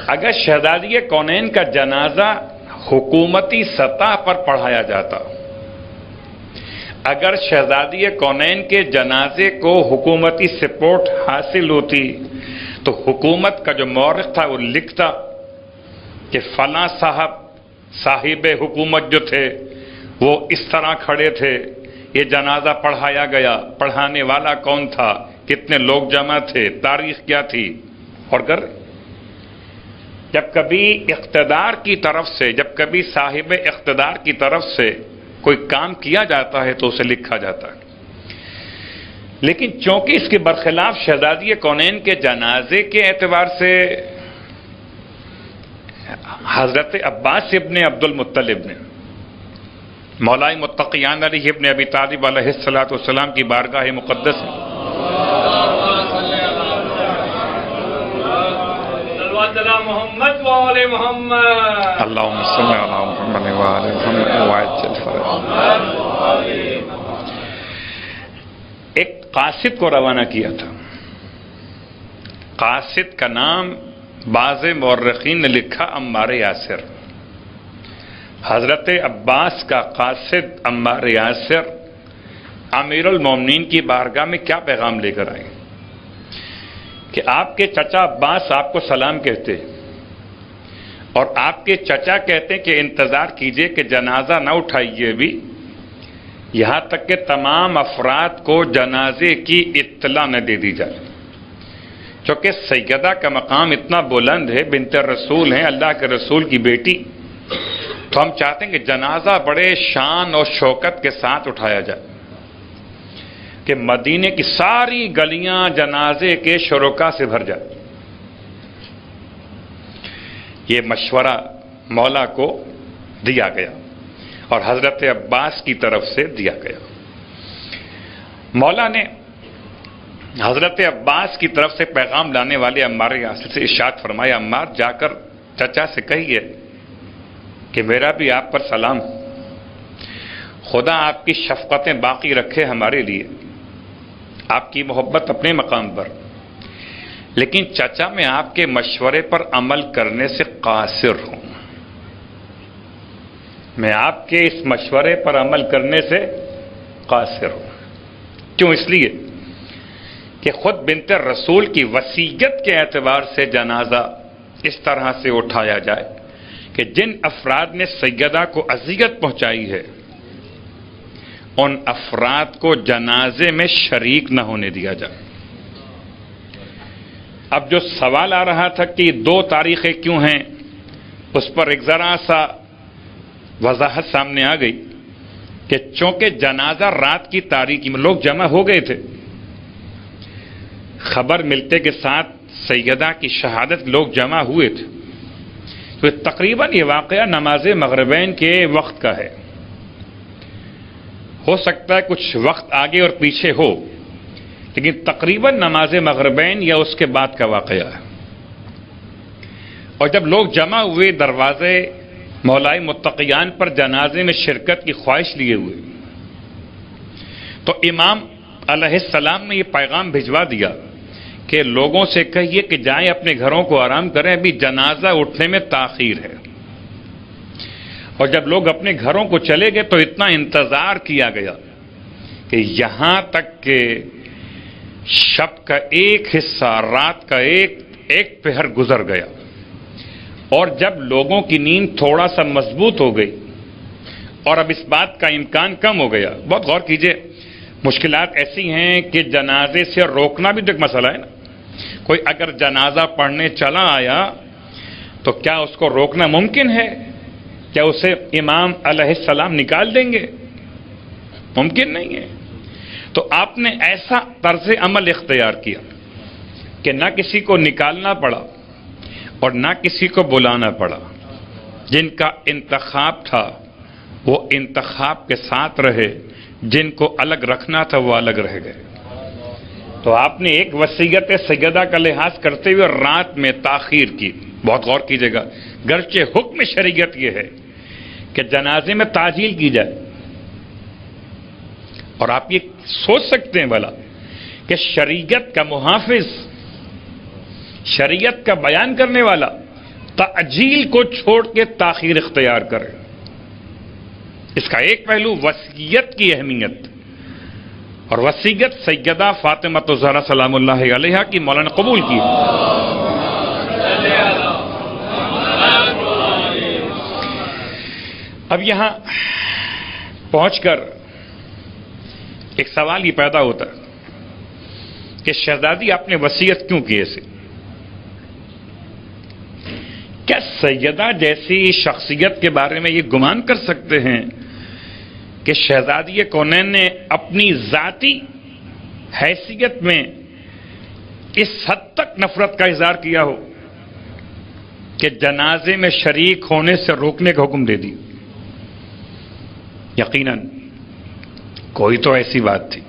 اگر شہزادی کونین کا جنازہ حکومتی سطح پر پڑھایا جاتا، اگر شہزادی کونین کے جنازے کو حکومتی سپورٹ حاصل ہوتی تو حکومت کا جو مورخ تھا وہ لکھتا کہ فلاں صاحب حکومت جو تھے وہ اس طرح کھڑے تھے، یہ جنازہ پڑھایا گیا، پڑھانے والا کون تھا، کتنے لوگ جمع تھے، تاریخ کیا تھی. اور اگر جب کبھی اقتدار کی طرف سے، جب کبھی صاحب اقتدار کی طرف سے کوئی کام کیا جاتا ہے تو اسے لکھا جاتا ہے. لیکن چونکہ اس کے برخلاف شہزادی کونین کے جنازے کے اعتبار سے حضرت عباس ابن عبد المطلب نے مولائے متقیان علی ابن ابی طالب علیہ السلام کی بارگاہ مقدس میں محمد وآل محمد اللہم صلی علی محمد وآل محمد وعجل فرجہ ایک قاصد کو روانہ کیا تھا. قاصد کا نام بعض مورخین نے لکھا عمار یاسر. حضرت عباس کا قاصد عمار یاسر امیر المومنین کی بارگاہ میں کیا پیغام لے کر آئے کہ آپ کے چچا عباس آپ کو سلام کہتے اور آپ کے چچا کہتے ہیں کہ انتظار کیجئے کہ جنازہ نہ اٹھائیے بھی یہاں تک کہ تمام افراد کو جنازے کی اطلاع نہ دے دی جائے. چونکہ سیدہ کا مقام اتنا بلند ہے، بنت رسول ہیں، اللہ کے رسول کی بیٹی، تو ہم چاہتے ہیں کہ جنازہ بڑے شان اور شوکت کے ساتھ اٹھایا جائے کہ مدینے کی ساری گلیاں جنازے کے شرکا سے بھر جائے. یہ مشورہ مولا کو دیا گیا اور حضرت عباس کی طرف سے دیا گیا. مولا نے حضرت عباس کی طرف سے پیغام لانے والے عمار یاسر سے ارشاد فرمایا، عمار جا کر چچا سے کہیے کہ میرا بھی آپ پر سلام، خدا آپ کی شفقتیں باقی رکھے ہمارے لیے، آپ کی محبت اپنے مقام پر، لیکن چچا میں آپ کے مشورے پر عمل کرنے سے قاصر ہوں. میں آپ کے اس مشورے پر عمل کرنے سے قاصر ہوں. کیوں؟ اس لیے کہ خود بنت رسول کی وصیت کے اعتبار سے جنازہ اس طرح سے اٹھایا جائے کہ جن افراد نے سیدہ کو اذیت پہنچائی ہے ان افراد کو جنازے میں شریک نہ ہونے دیا جائے. اب جو سوال آ رہا تھا کہ 2 تاریخیں کیوں ہیں، اس پر ایک ذرا سا وضاحت سامنے آ گئی کہ چونکہ جنازہ رات کی تاریکی میں لوگ جمع ہو گئے تھے، خبر ملتے کے ساتھ سیدہ کی شہادت لوگ جمع ہوئے تھے، تو تقریباً یہ واقعہ نماز مغربین کے وقت کا ہے. ہو سکتا ہے کچھ وقت آگے اور پیچھے ہو، لیکن تقریباً نماز مغربین یا اس کے بعد کا واقعہ ہے. اور جب لوگ جمع ہوئے دروازے مولائے متقیان پر جنازے میں شرکت کی خواہش لیے ہوئے، تو امام علیہ السلام نے یہ پیغام بھجوا دیا کہ لوگوں سے کہیے کہ جائیں اپنے گھروں کو آرام کریں، ابھی جنازہ اٹھنے میں تاخیر ہے. اور جب لوگ اپنے گھروں کو چلے گئے تو اتنا انتظار کیا گیا کہ یہاں تک کہ شب کا ایک حصہ، رات کا ایک پہر گزر گیا. اور جب لوگوں کی نیند تھوڑا سا مضبوط ہو گئی اور اب اس بات کا امکان کم ہو گیا، بہت غور کیجئے، مشکلات ایسی ہیں کہ جنازے سے روکنا بھی تو ایک مسئلہ ہے نا. کوئی اگر جنازہ پڑھنے چلا آیا تو کیا اس کو روکنا ممکن ہے؟ کیا اسے امام علیہ السلام نکال دیں گے؟ ممکن نہیں ہے. تو آپ نے ایسا طرز عمل اختیار کیا کہ نہ کسی کو نکالنا پڑا اور نہ کسی کو بلانا پڑا. جن کا انتخاب تھا وہ انتخاب کے ساتھ رہے، جن کو الگ رکھنا تھا وہ الگ رہ گئے. تو آپ نے ایک وصیت سیدہ کا لحاظ کرتے ہوئے رات میں تاخیر کی. بہت غور کیجیے گا، گرچہ حکم شریعت یہ ہے کہ جنازے میں تعجیل کی جائے، اور آپ یہ سوچ سکتے ہیں بھلا کہ شریعت کا محافظ، شریعت کا بیان کرنے والا تعجیل کو چھوڑ کے تاخیر اختیار کرے. اس کا ایک پہلو وصیت کی اہمیت، اور وصیت سیدہ فاطمہ الزہرا سلام اللہ علیہا کی مولانا قبول کی. اب یہاں پہنچ کر ایک سوال یہ پیدا ہوتا ہے کہ شہزادی آپ نے وصیت کیوں کی ایسے؟ کیا سیدہ جیسی شخصیت کے بارے میں یہ گمان کر سکتے ہیں کہ شہزادی کونین نے اپنی ذاتی حیثیت میں اس حد تک نفرت کا اظہار کیا ہو کہ جنازے میں شریک ہونے سے روکنے کا حکم دے دی؟ یقیناً کوئی تو ایسی بات تھی.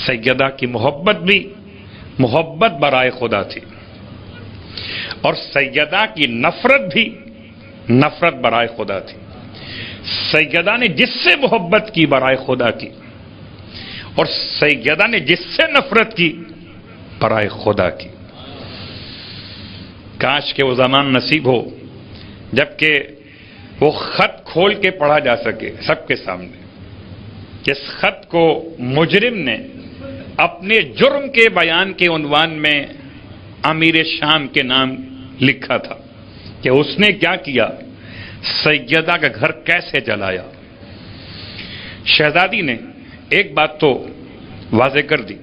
سیدہ کی محبت بھی محبت برائے خدا تھی، اور سیدہ کی نفرت بھی نفرت برائے خدا تھی. سیدہ نے جس سے محبت کی برائے خدا کی، اور سیدہ نے جس سے نفرت کی برائے خدا کی. کاش کہ وہ زمان نصیب ہو جبکہ وہ خط کھول کے پڑھا جا سکے سب کے سامنے. جس خط کو مجرم نے اپنے جرم کے بیان کے عنوان میں امیر شام کے نام لکھا تھا کہ اس نے کیا کیا، سیدہ کا گھر کیسے جلایا. شہزادی نے ایک بات تو واضح کر دی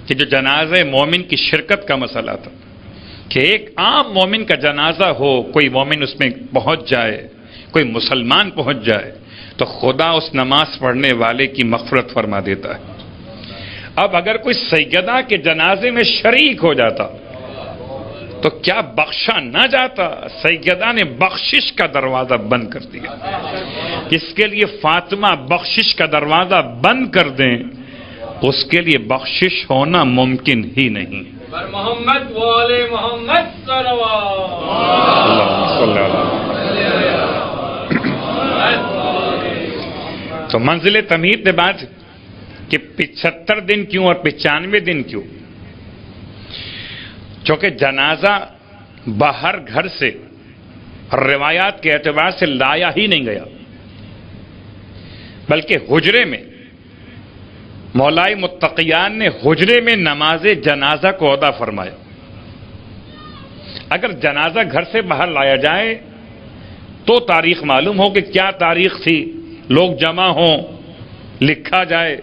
کہ جو جنازہ مومن کی شرکت کا مسئلہ تھا کہ ایک عام مومن کا جنازہ ہو، کوئی مومن اس میں پہنچ جائے، کوئی مسلمان پہنچ جائے تو خدا اس نماز پڑھنے والے کی مغفرت فرما دیتا ہے. اب اگر کوئی سیدہ کے جنازے میں شریک ہو جاتا تو کیا بخشا نہ جاتا؟ سیدہ نے بخشش کا دروازہ بند کر دیا. جس کے لیے فاطمہ بخشش کا دروازہ بند کر دیں اس کے لیے بخشش ہونا ممکن ہی نہیں. پر محمد والے محمد تو منزل تمہید نے بات کہ 75 دن کیوں اور 95 دن کیوں؟ چونکہ جنازہ باہر گھر سے روایات کے اعتبار سے لایا ہی نہیں گیا، بلکہ حجرے میں مولائے متقیان نے حجرے میں نماز جنازہ کو ادا فرمایا. اگر جنازہ گھر سے باہر لایا جائے تو تاریخ معلوم ہو کہ کیا تاریخ تھی، لوگ جمع ہوں، لکھا جائے.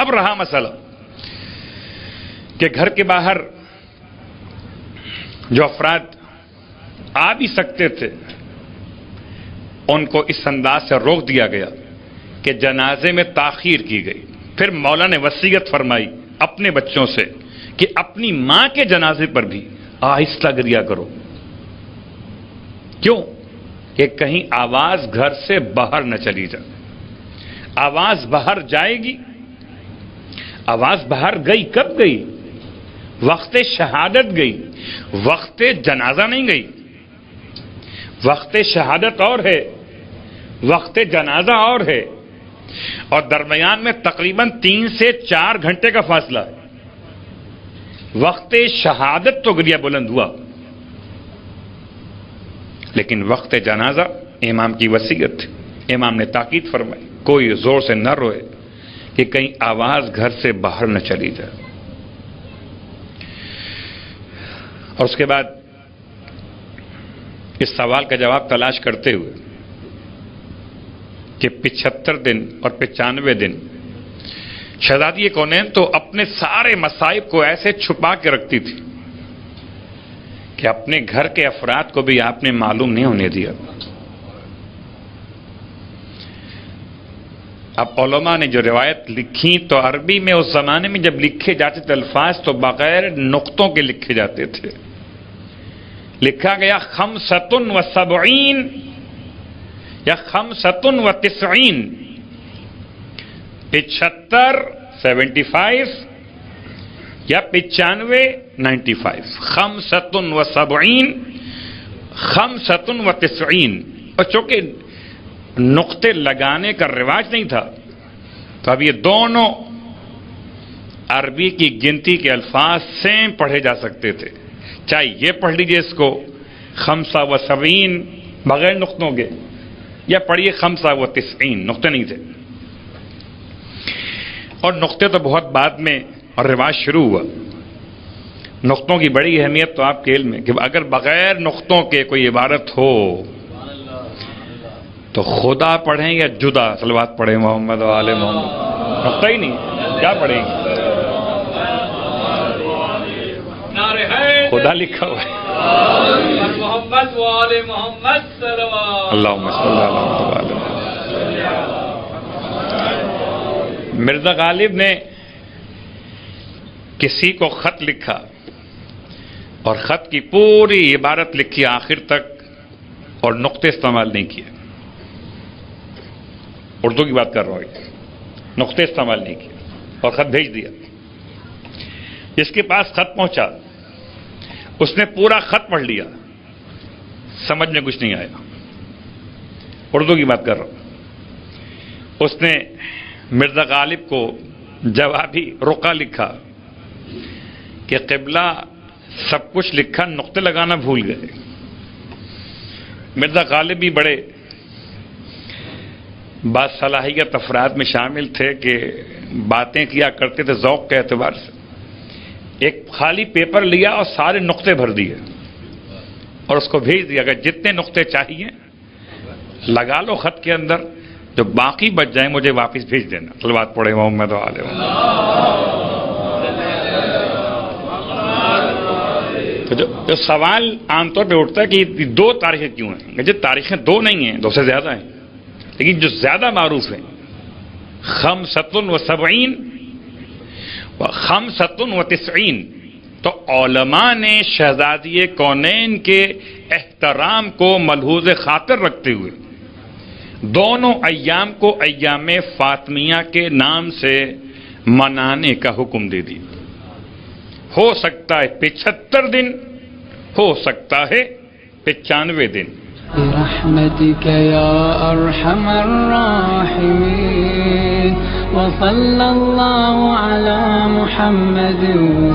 اب رہا مسئلہ کہ گھر کے باہر جو افراد آ بھی سکتے تھے ان کو اس انداز سے روک دیا گیا کہ جنازے میں تاخیر کی گئی. پھر مولا نے وصیت فرمائی اپنے بچوں سے کہ اپنی ماں کے جنازے پر بھی آہستہ گریا کرو. کیوں؟ کہ کہیں آواز گھر سے باہر نہ چلی جائے. آواز باہر جائے گی. آواز باہر گئی کب گئی؟ وقت شہادت گئی، وقت جنازہ نہیں گئی. وقت شہادت اور ہے، وقت جنازہ اور ہے، اور درمیان میں تقریباً 3 سے 4 گھنٹے کا فاصلہ ہے. وقت شہادت تو گریا بلند ہوا، لیکن وقت جنازہ امام کی وصیت تھی. امام نے تاکید فرمائی کوئی زور سے نہ روئے کہ کہیں آواز گھر سے باہر نہ چلی جائے. اور اس کے بعد اس سوال کا جواب تلاش کرتے ہوئے کہ 75 دن اور 95 دن شہزادی کونین تو اپنے سارے مصائب کو ایسے چھپا کے رکھتی تھی کہ اپنے گھر کے افراد کو بھی آپ نے معلوم نہیں ہونے دیا. اب علماء نے جو روایت لکھی تو عربی میں اس زمانے میں جب لکھے جاتے تھے الفاظ تو بغیر نقطوں کے لکھے جاتے تھے. لکھا گیا 75 یا 95 75 75 یا 95 95 75 95. اور چونکہ نقطے لگانے کا رواج نہیں تھا تو اب یہ دونوں عربی کی گنتی کے الفاظ سیم پڑھے جا سکتے تھے. چاہے یہ پڑھ لیجئے اس کو 75 بغیر نقطوں کے، یا پڑھیے 95 نقطے نہیں تھے، اور نقطے تو بہت بعد میں اور رواج شروع ہوا۔ نقطوں کی بڑی اہمیت تو آپ کے علم میں کہ اگر بغیر نقطوں کے کوئی عبارت ہو تو خدا پڑھیں یا جدا صلوات پڑھیں محمد و آل محمد، نقطہ ہی نہیں، کیا پڑھیں گے؟ خدا لکھا ہوا ہے، محمد و آل محمد صلوات۔ اللہم صلی اللہ علیہ وسلم۔ مرزا غالب نے کسی کو خط لکھا اور خط کی پوری عبارت لکھی آخر تک اور نقطے استعمال نہیں کیے، اردو کی بات کر رہا ہوں، نقطے استعمال نہیں کیے اور خط بھیج دیا۔ جس کے پاس خط پہنچا اس نے پورا خط پڑھ لیا، سمجھ میں کچھ نہیں آیا، اردو کی بات کر رہا ہوں۔ اس نے مرزا غالب کو جوابی رقعہ لکھا کہ قبلہ سب کچھ لکھا، نقطے لگانا بھول گئے۔ مرزا غالب بھی بڑے باصلاحیت افراد میں شامل تھے کہ باتیں کیا کرتے تھے ذوق کے اعتبار سے۔ ایک خالی پیپر لیا اور سارے نقطے بھر دیے اور اس کو بھیج دیا کہ جتنے نقطے چاہیے لگا لو خط کے اندر، جو باقی بچ جائیں مجھے واپس بھیج دینا۔ صلوات پڑھے محمد و آل محمد۔ تو جو سوال عام طور پہ اٹھتا ہے کہ یہ 2 تاریخیں کیوں ہیں؟ جو تاریخیں 2 نہیں ہیں، 2 سے زیادہ ہیں، لیکن جو زیادہ معروف ہیں 75 و 95، تو علماء نے شہزادی کونین کے احترام کو ملحوظ خاطر رکھتے ہوئے دونوں ایام کو ایام فاطمیہ کے نام سے منانے کا حکم دے دیا۔ ہو سکتا ہے 75 دن، ہو سکتا ہے 95 دن۔ برحمتك يا أرحم الراحمين وصلى الله على محمد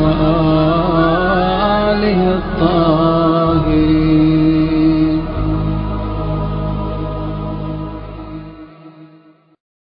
وآله الطاهرين